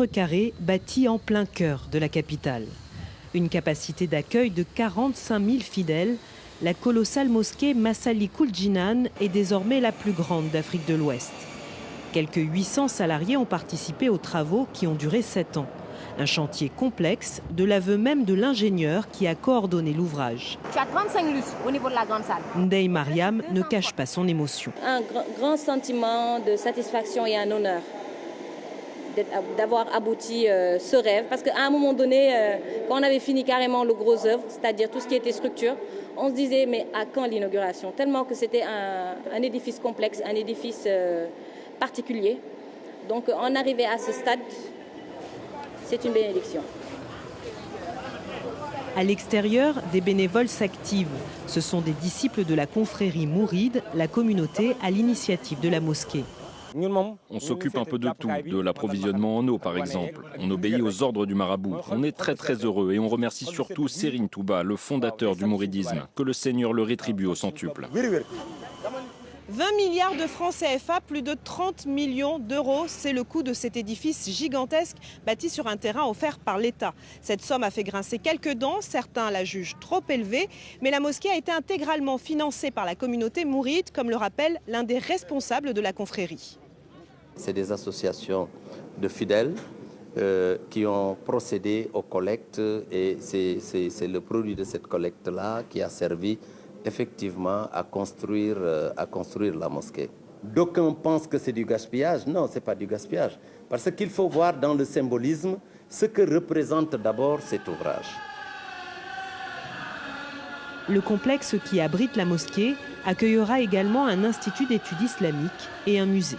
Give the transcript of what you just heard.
carrés bâti en plein cœur de la capitale. Une capacité d'accueil de 45 000 fidèles, la colossale mosquée Massalikul Jinan est désormais la plus grande d'Afrique de l'Ouest. Quelques 800 salariés ont participé aux travaux qui ont duré 7 ans. Un chantier complexe, de l'aveu même de l'ingénieur qui a coordonné l'ouvrage. Tu as 35 lustres au niveau de la grande salle. Ndeye Mariam ne cache pas son émotion. Un grand sentiment de satisfaction et un honneur d'avoir abouti ce rêve. Parce qu'à un moment donné, quand on avait fini carrément le gros œuvre, c'est-à-dire tout ce qui était structure, on se disait mais à quand l'inauguration? Tellement que c'était un édifice complexe, un édifice particulier. Donc en arriver à ce stade, c'est une bénédiction. À l'extérieur, des bénévoles s'activent. Ce sont des disciples de la confrérie Mouride, la communauté à l'initiative de la mosquée. On s'occupe un peu de tout, de l'approvisionnement en eau par exemple. On obéit aux ordres du marabout. On est très heureux et on remercie surtout Serigne Touba, le fondateur du mouridisme. Que le Seigneur le rétribue au centuple. 20 milliards de francs CFA, plus de 30 millions d'euros, c'est le coût de cet édifice gigantesque bâti sur un terrain offert par l'État. Cette somme a fait grincer quelques dents, certains la jugent trop élevée, mais la mosquée a été intégralement financée par la communauté mouride, comme le rappelle l'un des responsables de la confrérie. C'est des associations de fidèles qui ont procédé aux collectes et c'est le produit de cette collecte-là qui a servi effectivement à construire la mosquée. D'aucuns pensent que c'est du gaspillage. Non, ce n'est pas du gaspillage. Parce qu'il faut voir dans le symbolisme ce que représente d'abord cet ouvrage. Le complexe qui abrite la mosquée accueillera également un institut d'études islamiques et un musée.